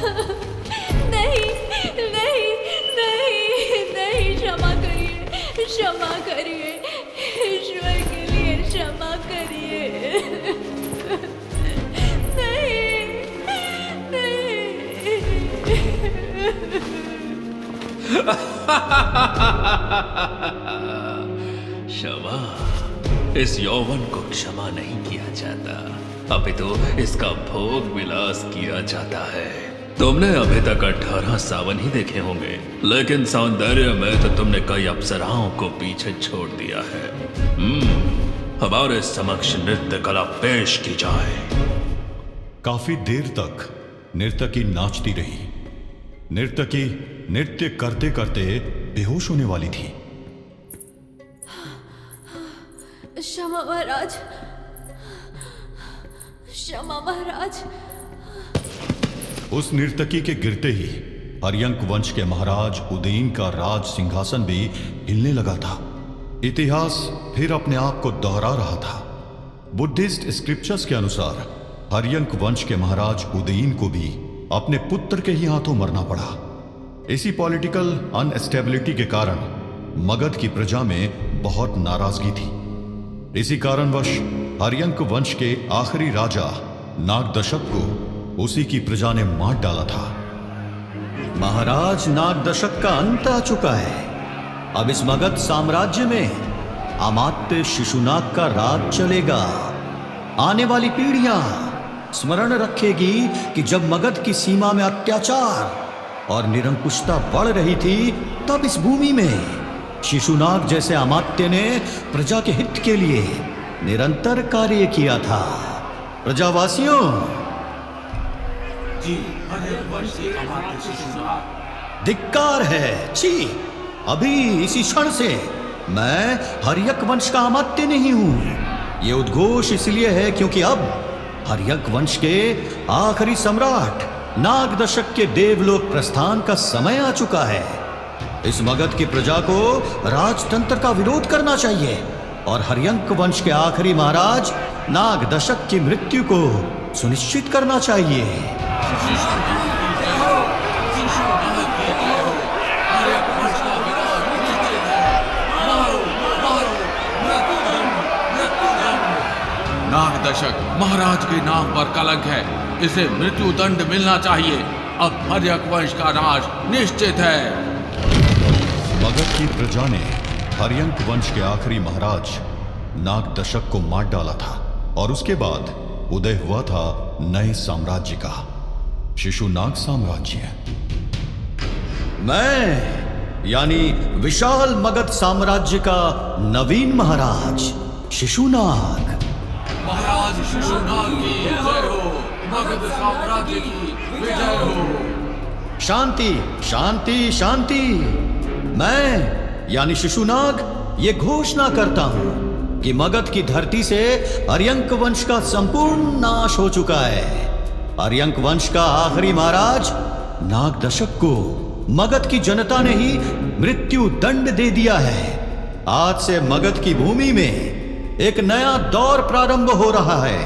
नहीं नहीं नहीं नहीं, क्षमा करिए, क्षमा करिए, ईश्वर के लिए क्षमा करिए। नहीं नहीं। क्षमा, इस यौवन को क्षमा नहीं किया जाता, अपितु इसका भोग विलास किया जाता है। तुमने अभी तक 18 सावन ही देखे होंगे, लेकिन सौंदर्य में तो तुमने कई अप्सराओं को पीछे छोड़ दिया है। हमारे समक्ष नृत्य कला पेश की जाए। काफी देर तक नर्तकी नाचती रही। नर्तकी नृत्य करते करते बेहोश होने वाली थी। क्षमा महाराज, क्षमा महाराज। उस नर्तकी के गिरते ही हर्यंक वंश के महाराज उदयन का राज सिंहासन भी हिलने लगा था। इतिहास फिर अपने आप को दोहरा रहा था। बुद्धिस्ट स्क्रिप्चर्स के अनुसार हर्यंक वंश के महाराज उदयन को भी अपने पुत्र के ही हाथों मरना पड़ा। इसी पॉलिटिकल अनस्टेबिलिटी के कारण मगध की प्रजा में बहुत नाराजगी थी। इसी कारणवश हर्यंक वंश के आखिरी राजा नागदशक को उसी की प्रजा ने मार डाला था। महाराज नागदशक का अंत आ चुका है। अब इस मगध साम्राज्य में अमात्य शिशुनाग का राज चलेगा। आने वाली पीढ़ियां स्मरण रखेगी कि जब मगध की सीमा में अत्याचार और निरंकुशता बढ़ रही थी, तब इस भूमि में शिशुनाग जैसे अमात्य ने प्रजा के हित के लिए निरंतर कार्य किया था। प्रजावासियों, धिक्कार है। छी, अभी इसी क्षण से मैं हर्यक वंश का अमात्य नहीं हूं। यह उद्घोष इसलिए है क्योंकि अब हर्यक वंश के आखिरी सम्राट नागदशक के देवलोक प्रस्थान का समय आ चुका है। इस मगध की प्रजा को राजतंत्र का विरोध करना चाहिए और हर्यंक वंश के आखिरी महाराज नागदशक की मृत्यु को सुनिश्चित करना चाहिए। नागदशक महाराज के नाम पर कलंक है, इसे मृत्यु दंड मिलना चाहिए। अब हर्यक वंश का नाश निश्चित है। मगध की प्रजा ने हर्यंक वंश के आखिरी महाराज नागदशक को मार डाला था और उसके बाद उदय हुआ था नए साम्राज्य का, शिशुनाग साम्राज्य। मैं यानी विशाल मगध साम्राज्य का नवीन महाराज शिशुनाग। महाराज शिशुनाग की जय हो, मगध साम्राज्य की विजय हो। शांति शांति शांति। मैं यानी शिशुनाग ये घोषणा करता हूं कि मगध की धरती से हर्यंक वंश का संपूर्ण नाश हो चुका है। हर्यंक वंश का आखिरी महाराज नागदशक को मगध की जनता ने ही मृत्यु दंड दे दिया है। आज से मगध की भूमि में एक नया दौर प्रारंभ हो रहा है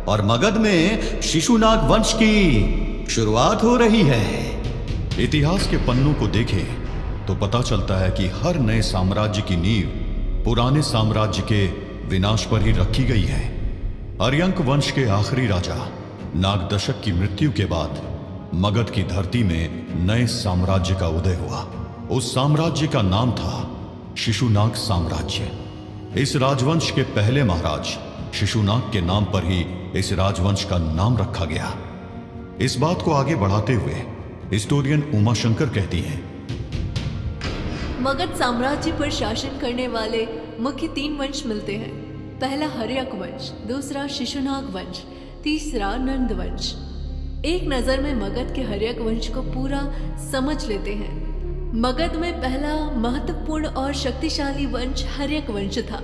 और मगध में शिशुनाग वंश की शुरुआत हो रही है। इतिहास के पन्नों को देखें तो पता चलता है कि हर नए साम्राज्य की नींव पुराने साम्राज्य के विनाश पर ही रखी गई है। हर्यंक वंश के आखिरी राजा नागदशक की मृत्यु के बाद मगध की धरती में नए साम्राज्य का उदय हुआ। उस साम्राज्य का नाम था शिशुनाग साम्राज्य। इस राजवंश के पहले महाराज शिशुनाग के नाम पर ही इस राजवंश का नाम रखा गया। इस बात को आगे बढ़ाते हुए हिस्टोरियन उमाशंकर कहती हैं, मगध साम्राज्य पर शासन करने वाले मुख्य 3 वंश मिलते हैं। पहला हर्यक वंश, दूसरा शिशुनाग वंश, तीसरा नंद वंश। एक नज़र में मगध के हर्यक वंश को पूरा समझ लेते हैं। मगध में पहला महत्वपूर्ण और शक्तिशाली वंश हर्यक वंश था।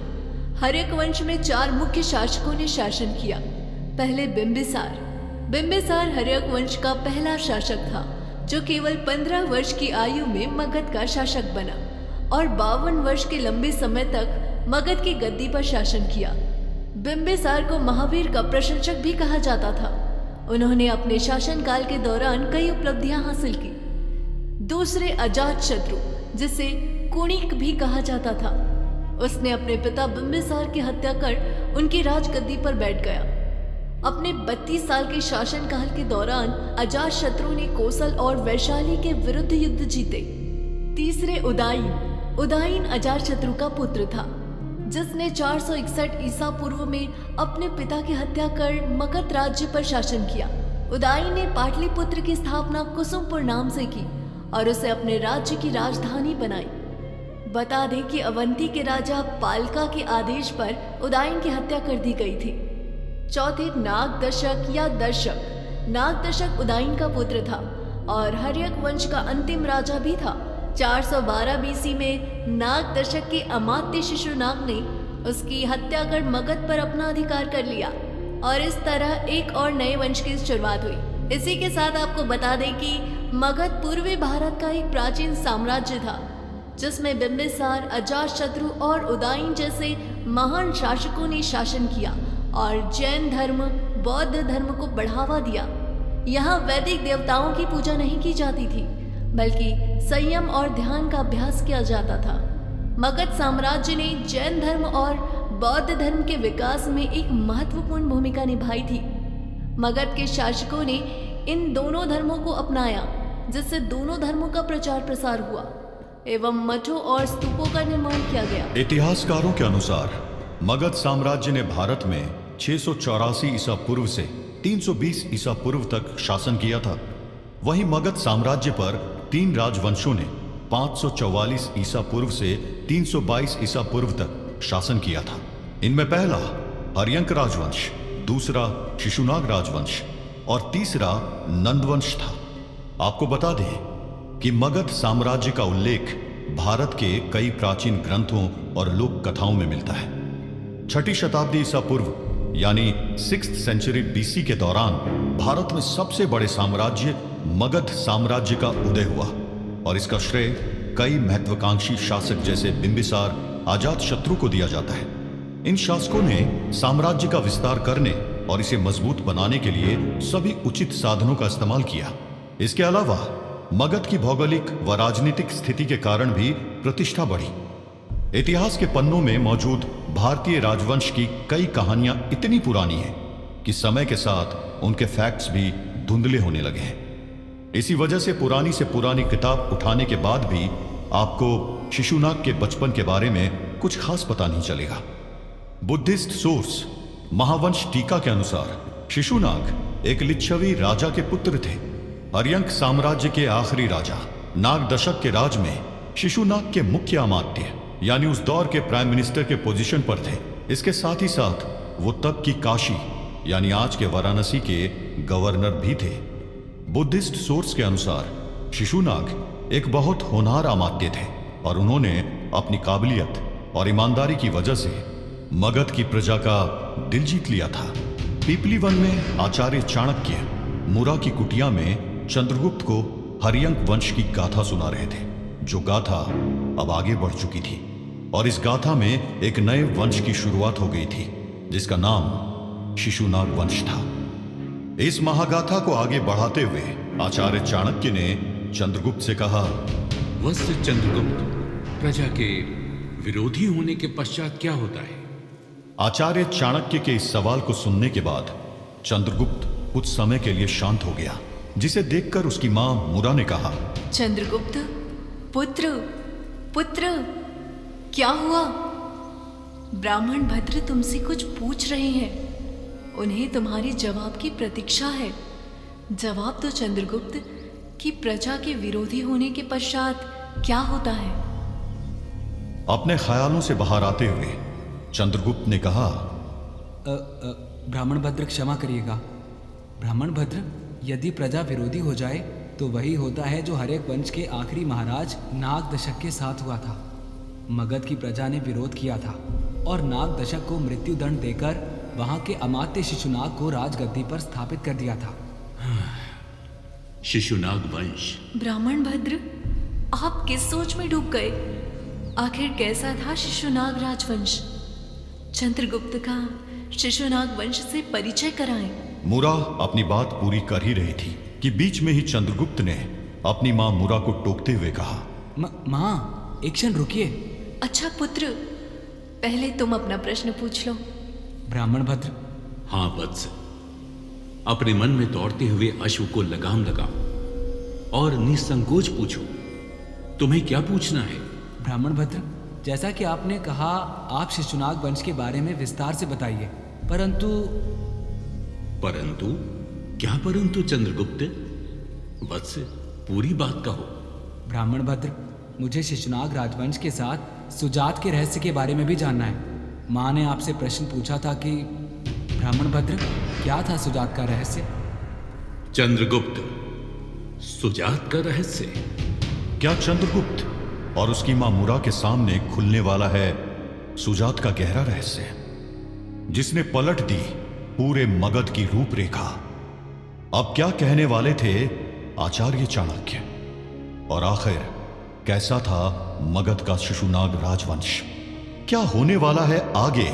हर्यक वंश में 4 मुख्य शासकों ने शासन किया। पहले बिंबिसार। बिंबिसार हर्यक वंश का पहला शासक था जो केवल 15 वर्ष की आयु में मगध का शासक बना और 52 वर्ष के लंबे समय तक मगध की गद्दी पर शासन किया। बिंबिसार को महावीर का प्रशंसक भी कहा जाता था। उन्होंने अपने शासनकाल के दौरान कई उपलब्धियां हासिल की। दूसरे अजातशत्रु, जिसे कुणिक भी कहा जाता था, उसने अपने पिता बिंबिसार की हत्या कर उनकी राजगद्दी पर बैठ गया। अपने 32 साल के शासनकाल के दौरान अजातशत्रु ने कोसल और वैशाली के विरुद्ध युद्ध जीते। तीसरे उदायन अजातशत्रु का पुत्र था, जिसने 461 ईसा पूर्व में अपने पिता की हत्या कर मगध राज्य पर शासन किया। उदायन ने पाटलिपुत्र की स्थापना कुसुमपुर नाम से की और उसे अपने राज्य की राजधानी बनाई। बता दें कि अवंती के राजा पालका के आदेश पर उदायन की हत्या कर दी गई थी। चौथे नागदशक या दर्शक। नागदशक उदायन का पुत्र था और हर्यक वंश का अंतिम राजा भी था। 412 बीसी में नागदशक के अमात्य शिशुनाग ने उसकी हत्या कर मगध पर अपना अधिकार कर लिया और इस तरह एक और नए वंश की शुरुआत हुई। इसी के साथ आपको बता दें कि मगध पूर्वी भारत का एक प्राचीन साम्राज्य था, जिसमें बिंबिसार, अजातशत्रु और उदायन जैसे महान शासकों ने शासन किया और जैन धर्म, बौद्ध धर्म को बढ़ावा दिया। यहाँ वैदिक देवताओं की पूजा नहीं की जाती थी, बल्कि संयम और ध्यान का अभ्यास किया जाता था। मगध साम्राज्य ने जैन धर्म और बौद्ध धर्म के विकास में एक महत्वपूर्ण भूमिका निभाई थी। मगध के शासकों ने इन दोनों धर्मों को अपनाया, जिससे दोनों धर्मों का प्रचार प्रसार हुआ एवं मठों और स्तूपों का निर्माण किया गया। इतिहासकारों के अनुसार मगध साम्राज्य ने भारत में 684 ईसा पूर्व से 320 ईसा पूर्व तक शासन किया था। वहीं मगध साम्राज्य पर 3 राजवंशों ने 544 ईसा पूर्व से 322 ईसा पूर्व तक शासन किया था। इनमें पहला हर्यंक राजवंश, दूसरा शिशुनाग राजवंश और तीसरा नंदवंश था। आपको बता दें कि मगध साम्राज्य का उल्लेख भारत के कई प्राचीन ग्रंथों और लोक कथाओं में मिलता है। 6ठी शताब्दी ईसा पूर्व यानी 6th सेंचुरी बीसी के दौरान भारत में सबसे बड़े साम्राज्य मगध साम्राज्य का उदय हुआ और इसका श्रेय कई महत्वाकांक्षी शासक जैसे बिंबिसार, अजातशत्रु को दिया जाता है। इन शासकों ने साम्राज्य का विस्तार करने और इसे मजबूत बनाने के लिए सभी उचित साधनों का इस्तेमाल किया। इसके अलावा मगध की भौगोलिक व राजनीतिक स्थिति के कारण भी प्रतिष्ठा बढ़ी। इतिहास के पन्नों में मौजूद भारतीय राजवंश की कई कहानियां इतनी पुरानी हैं कि समय के साथ उनके फैक्ट्स भी धुंधले होने लगे हैं। इसी वजह से पुरानी किताब उठाने के बाद भी आपको शिशुनाग के बचपन के बारे में कुछ खास पता नहीं चलेगा। बुद्धिस्ट सोर्स महावंश टीका के अनुसार शिशुनाग एक लिच्छवी राजा के पुत्र थे। हर्यंक साम्राज्य के आखिरी राजा नागदशक के राज में शिशुनाग के मुख्य अमात्य यानी उस दौर के प्राइम मिनिस्टर के पोजीशन पर थे। इसके साथ ही साथ वो तब की काशी यानी आज के वाराणसी के गवर्नर भी थे। बुद्धिस्ट सोर्स के अनुसार शिशुनाग एक बहुत होनहार अमात्य थे और उन्होंने अपनी काबिलियत और ईमानदारी की वजह से मगध की प्रजा का दिल जीत लिया था। पीपली वन में आचार्य चाणक्य मुरा की कुटिया में चंद्रगुप्त को हर्यंक वंश की गाथा सुना रहे थे, जो गाथा अब आगे बढ़ चुकी थी और इस गाथा में एक नए वंश की शुरुआत हो गई थी जिसका नाम शिशुनाग वंश था। इस महागाथा को आगे बढ़ाते हुए आचार्य चाणक्य ने चंद्रगुप्त से कहा, वत्स चंद्रगुप्त, प्रजा के विरोधी होने के पश्चात क्या होता है? आचार्य चाणक्य के इस सवाल को सुनने के बाद चंद्रगुप्त कुछ समय के लिए शांत हो गया, जिसे देखकर उसकी मां मुरा ने कहा, चंद्रगुप्त पुत्र क्या हुआ? ब्राह्मण भद्र तुमसे कुछ पूछ रहे हैं, उन्हें तुम्हारे जवाब की प्रतीक्षा है। जवाब तो चंद्रगुप्त कि प्रजा के विरोधी होने के पश्चात क्या होता है? अपने ख्यालों से बाहर आते हुए चंद्रगुप्त ने कहा, ब्राह्मण भद्र क्षमा करिएगा। ब्राह्मण भद्र, यदि प्रजा विरोधी हो जाए तो वही होता है जो हर्यक वंश के आखिरी महाराज नागदशक के साथ हुआ था। मगध की प्रजा ने विरोध किया था और नागदशक को मृत्यु दंड देकर वहां के अमात्य शिशुनाग को राजगद्दी पर स्थापित कर दिया था। शिशुनाग वंश। ब्राह्मण भद्र, आप किस सोच में डूब गए? आखिर कैसा था शिशुनाग राजवंश? चंद्रगुप्त का शिशुनाग वंश से परिचय कराएं। मुरा अपनी बात पूरी कर ही रही थी कि बीच में ही चंद्रगुप्त ने अपनी मां मुरा को टोकते हुए कहा, माँ एक क्षण रुकिए। अच्छा पुत्र, पहले तुम अपना प्रश्न पूछ लो। ब्राह्मण भद्र, हाँ वत्स, अपने मन में दौड़ते हुए अश्व को लगाम लगाओ और निसंकोच पूछो, तुम्हें क्या पूछना है? ब्राह्मण भद्र, जैसा कि आपने कहा आप शिशुनाग वंश के बारे में विस्तार से बताइए, परंतु परंतु क्या परंतु चंद्रगुप्त? वत्स, पूरी बात कहो। ब्राह्मण भद्र, मुझे शिशुनाग राजवंश के साथ सुजात के रहस्य के बारे में भी जानना है। माँ ने आपसे प्रश्न पूछा था कि ब्राह्मण भद्र, क्या था सुजात का रहस्य? चंद्रगुप्त, सुजात का रहस्य? क्या चंद्रगुप्त और उसकी मां मुरा के सामने खुलने वाला है सुजात का गहरा रहस्य, जिसने पलट दी पूरे मगध की रूपरेखा? अब क्या कहने वाले थे आचार्य चाणक्य, और आखिर कैसा था मगध का शिशुनाग राजवंश? क्या होने वाला है आगे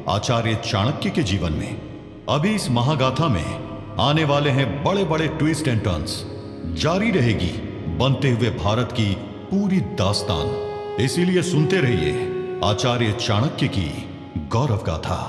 आचार्य चाणक्य के जीवन में? अभी इस महागाथा में आने वाले हैं बड़े बड़े ट्विस्ट एंड टर्न्स। जारी रहेगी बनते हुए भारत की पूरी दास्तान। इसीलिए सुनते रहिए आचार्य चाणक्य की गौरव गाथा।